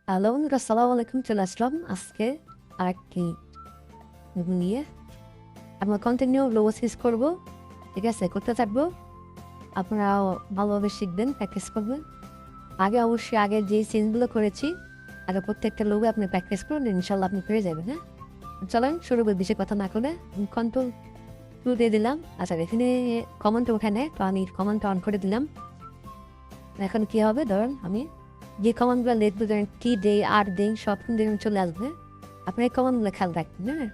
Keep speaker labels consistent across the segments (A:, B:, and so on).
A: Hello বন্ধুরা, আসসালামু আলাইকুম। চলে আসলাম আজকে আরেকটি নিয়ে আমরা কন্টিনিউ লোগো সিরিজ করবো। ঠিক আছে, করতে থাকবো। আপনারাও ভালোভাবে শিখবেন, প্র্যাকটিস করবেন। অবশ্যই আগে যে সিনগুলো করেছি আগে প্রত্যেকটা লোগো আপনি প্র্যাকটিস করুন, ইনশাল্লাহ আপনি পেরে যাবেন। হ্যাঁ, চলেন শুরু করে বেশি কথা না করে কন্ট্রোল টু দিয়ে দিলাম। আচ্ছা, এখানে কমেন্ট ওখানে তো আমি কমেন্ট অন করে দিলাম। এখন কী হবে, ধরেন আমি যে কমান্ডগুলো লিখবো, ধরেন কি দেই আর দেই সব কিন্তু চলে আসবে। আপনার এই কমান্ডগুলো খেয়াল রাখবেন। হ্যাঁ,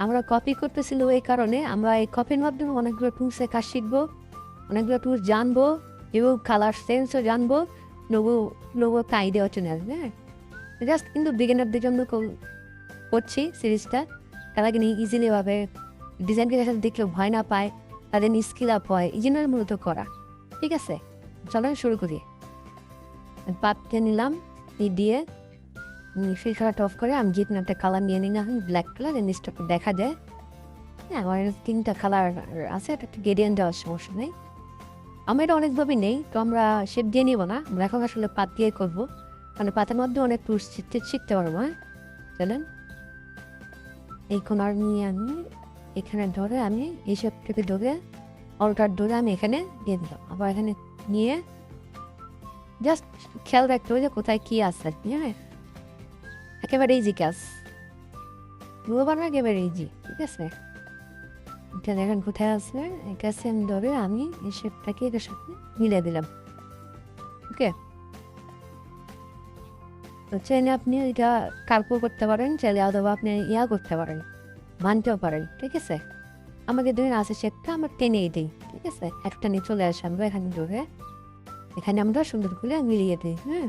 A: আমরা কপি করতেছিল এই কারণে আমরা এই কপির মাধ্যমে অনেকগুলো টুলসের কাজ শিখবো, অনেকগুলো টুলস জানবো এবং কালার সেন্সও জানবো, লোগো আইডিয়াও চলে আসবে। হ্যাঁ, জাস্ট কিন্তু বিগিনারদের জন্য করছি সিরিজটা। তারা কিন্তু ইজিলিভাবে ডিজাইনকে দেখলে ভয় না পায়, তাদের স্কিল আপ হয়, এই জন্য মূলত করা। ঠিক আছে, চলেন শুরু করি। পাতকে নিলাম এই দিয়ে ফিল্টারটা অফ করে আমি যেহেতু একটা কালার নিয়ে নিলাম, ব্ল্যাক কালার, জিনিসটা দেখা যায়। হ্যাঁ, আমার 3টা কালার আছে, এটা একটা গ্রেডিয়েন্ট দেওয়ার সমস্যা নেই। আমরা এটা অনেকভাবেই নেই, তো আমরা শেপ দিয়ে নিব না, আমরা এখন আসলে পাত দিয়ে করবো, মানে পাতের মধ্যে অনেক টুলস শিখতে পারবো। হ্যাঁ, চলেন এই কোনার নিয়ে আমি এখানে ধরে আমি এই শেপ থেকে ধরে অল্টার ধরে আমি এখানে দিয়ে দিলাম। আবার এখানে নিয়ে জাস্ট খেয়াল রাখতে হবে যে কোথায় কী আছে আর কি। হ্যাঁ, একেবারে ইজি কাজ, বানানো একেবারে ইজি। ঠিক আছে, এটা দেখেন কোথায় আছে, এটা সেম ধরে আমি এই শেপটাকে এটার সাথে মিলে দিলাম। ওকে, তো চাইলে আপনি এটা কার্পো করতে পারেন, চাইলে অথবা আপনি করতে পারেন, মানতেও পারেন। ঠিক আছে, আমাকে ধরে আছে শেপটা আমরা টেনে দিই। ঠিক আছে, একটা নিয়ে চলে আসে, আমরা এখানে ধরে এখানে আমরা সুন্দর করে মিলিয়ে দিই। হ্যাঁ,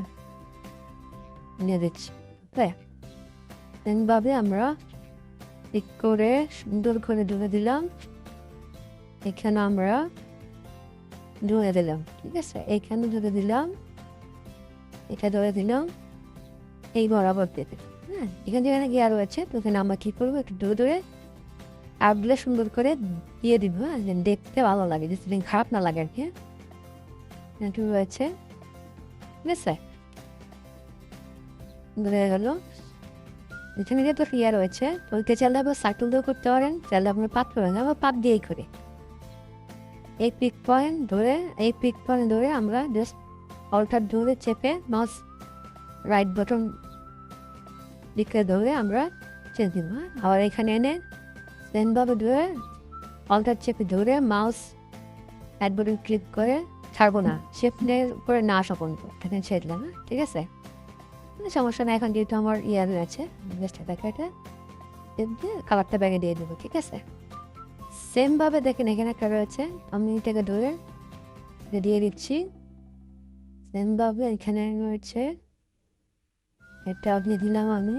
A: নিয়ে দিচ্ছি। তাই তেমনভাবে আমরা ঠিক করে সুন্দর করে ধরে দিলাম। এখানে আমরা ধরে দিলাম। ঠিক আছে, এইখানে ধরে দিলাম, এটা ধরে দিলাম, এই বরাবর দিতে। হ্যাঁ, এখানে যেখানে গিয়ে আরও আছে, তো এখানে আমরা কী করবো, একটু ধরে ধরে আর্টগুলো সুন্দর করে দিয়ে দিব। হ্যাঁ, দেখতে ভালো লাগে, যে খারাপ না লাগে আর কি। একটু রয়েছে, ঠিক আছে, ধরে গেল। এখানে যেহেতু ক্লিয়ার রয়েছে, তো ওইটা চাইলে আবার সার্কেল দিয়েও করতে পারেন, চাইলে আপনার পাত করবেন, আবার পাত দিয়েই করে এই পিক পয়েন্ট ধরে আমরা জাস্ট অল্টার ধরে চেপে মাউস রাইট বাটন দিকে ধরে আমরা চেঞ্জ দিব। আবার এখানে এনে সেমভাবে ধরে অল্টার চেপে ধরে মাউস রাইট বাটন ক্লিক করে ছাড়বো না, শেপের উপরে না আসা পর্যন্ত এখানে ছেড়ে দিলাম। ঠিক আছে, সমস্যা না। এখন যেহেতু আমার রয়েছে, জাস্ট এটা কালারটা ব্যাগে দিয়ে দেবো। ঠিক আছে, সেমভাবে দেখেন এখানে একটা রয়েছে, আমি এটাকে ধরে দিয়ে দিচ্ছি। সেমভাবে এখানে রয়েছে, এটা দিয়ে দিলাম, আমি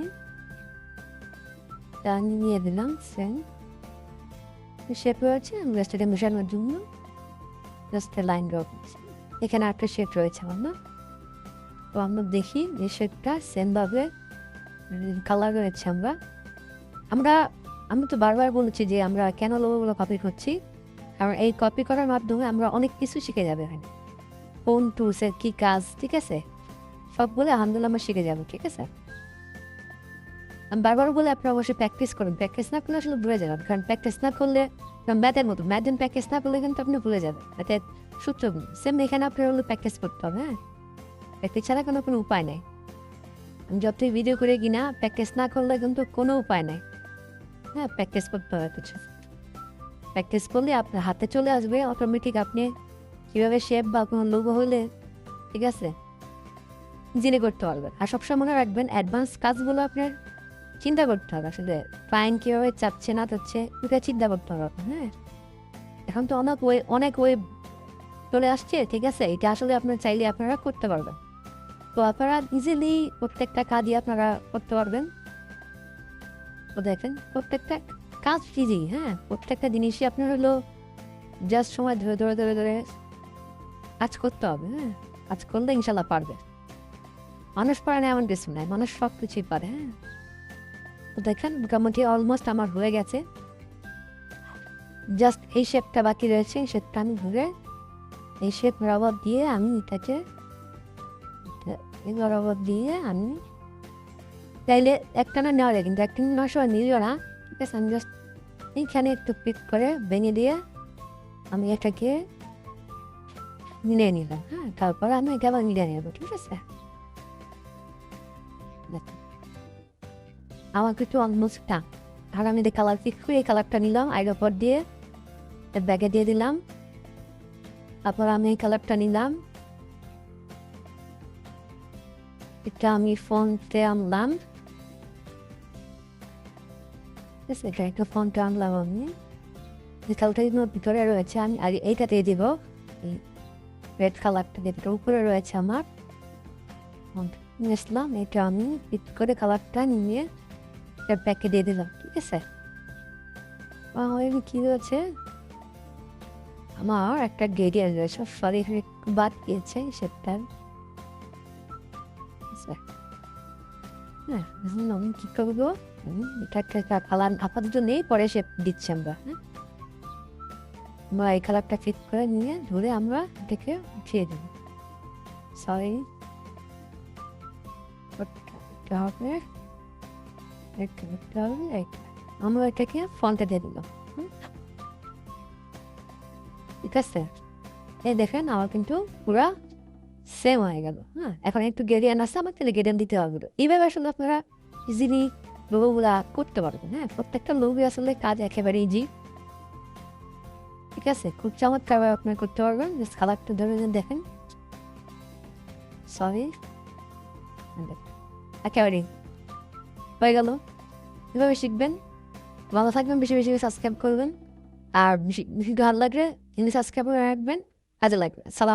A: নিয়ে দিলাম। সেম শেপ রয়েছে, আমি জাস্ট এটা মেশানোর জন্য জাস্ট লাইন ড্র করছি। এখানে একটা শেপ রয়েছে আমার না, তো আমরা দেখি এই শেপটা সেমভাবে কালার রয়েছে। আমি তো বারবার বলেছি যে আমরা কেন লোগোগুলো কপি করছি, কারণ এই কপি করার মাধ্যমে আমরা অনেক কিছু শিখে যাবে এখানে, কোন টুলসের কী কাজ। ঠিক আছে, সবগুলো আলহামদুলিল্লাহ আমরা শিখে যাবো। ঠিক আছে, আমি বারবার বলে আপনারা অবশ্যই প্র্যাকটিস করুন। প্র্যাকটিস না করলে আসলে ভুলে যাবেন, কারণ প্র্যাকটিস না করলে ম্যাথের মতো, ম্যাথের প্র্যাকটিস না করলে কিন্তু আপনি ভুলে যাবেন। ম্যাথের সূত্র সেম এখানে আপনার হলো প্র্যাকটিস করতে হবে। হ্যাঁ, প্র্যাকটিস ছাড়া কোনো উপায় নেই। আমি যতই ভিডিও করে কিনা প্র্যাকটিস না করলে কিন্তু কোনো উপায় নেই। হ্যাঁ, প্র্যাকটিস করতে হবে কিছু, প্র্যাকটিস করলে আপনার হাতে চলে আসবে অটোমেটিক। আপনি কীভাবে শেপ বা কোনো লোগো হলে, ঠিক আছে, জেনে করতে পারবেন। আর সবসময় মনে রাখবেন, অ্যাডভান্স কাজগুলো আপনার চিন্তা করতে হবে। আসলে ক্লায়েন্ট কীভাবে চাচ্ছে না চাচ্ছে এটা চিন্তা করতে হবে। হ্যাঁ, এখন তো অনেক ওয়েব চলে আসছে। ঠিক আছে, এটা আসলে আপনার চাইলে আপনারা করতে পারবেন। তো আপনারা ইজিলি প্রত্যেকটা কাজই আপনারা করতে পারবেন। তো দেখেন প্রত্যেকটা কাজ ইজি। হ্যাঁ, প্রত্যেকটা জিনিসই আপনার হলো জাস্ট সময় ধরে ধরে ধরে ধরে কাজ করতে হবে। হ্যাঁ, কাজ করলে ইনশাল্লাহ পারবে। মানুষ পারে না এমন কিছু নাই, মানুষ সব কিছুই পারে। হ্যাঁ, তো দেখেন মোটামুটি অলমোস্ট আমার হয়ে গেছে। জাস্ট এই শেপটা বাকি রয়েছে, এই শেপটা আমি ঘুরে এই শেপ বরাবর দিয়ে আমি এটাকে এই বরাবর দিয়ে আমি তাইলে একটানা নেওয়া যায়, কিন্তু একটা নেওয়ার সময় নিও না, ঠিক আছে? আমি জাস্ট এইখানে একটু পিক করে ভেঙে দিয়ে আমি এটাকে মিলিয়ে নিলাম। হ্যাঁ, তারপর আমি একে আবার মিলিয়ে নেবো, ঠিক আছে? আমার কিছু অলমোস্ট না, আর আমি কালার পিক করে এই কালারটা নিলাম, আইর ওপর দিয়ে ব্যাগে দিয়ে দিলাম। তারপর আমি এই কালারটা নিলাম, এটা আমি ফন্টে আনলাম, ঠিক আছে? এটা একটা ফন্টে আনলাম আমি, যে কালারটা ভিতরে রয়েছে আমি আর এইটা দিয়ে দিব, এই রেড কালারটা যেটা উপরে রয়েছে আমার নিয়েছিলাম, এটা আমি পিক করে কালারটা নিয়ে এটা ব্যাগে দিয়ে দিলাম, ঠিক আছে? কি রয়েছে, আমার একটা গ্রেডিয়েন্ট রয়েছে, সরি বাদ দিয়েছে সেটা। হ্যাঁ, আমি কি করবো, এটা একটা কালার আপাতত নেই, পরে সে দিচ্ছি আমরা। হ্যাঁ, আমরা এই কালারটা ফিট করে নিয়ে ধরে আমরা এটাকে উঠিয়ে দেবো। সরি, হবে আমরা এটাকে ফন্টে দিয়ে দিলাম, ঠিক আছে? এই দেখেন আমার কিন্তু পুরা সেম হয়ে গেল। হ্যাঁ, এখন একটু গেরিয়ান আছে, আমার তাহলে গেরিয়ান দিতে হবে। এইভাবে আসলে আপনারা ইজিলি লোগোগুলা করতে পারবেন। হ্যাঁ, প্রত্যেকটা লোগো আসলে কাজ একেবারে ইজি, ঠিক আছে? খুব চমৎকারভাবে আপনারা করতে পারবেন। জাস্ট কালারটা ধরে দেখেন, সরি, একেবারে হয়ে গেল। এভাবে শিখবেন, ভালো থাকবেন, বেশি বেশি সাবস্ক্রাইব করবেন, আর বেশি ভালো লাগলে সাবস্ক্রাইব করে রাখবেন, কাজে লাগবে। সালাম।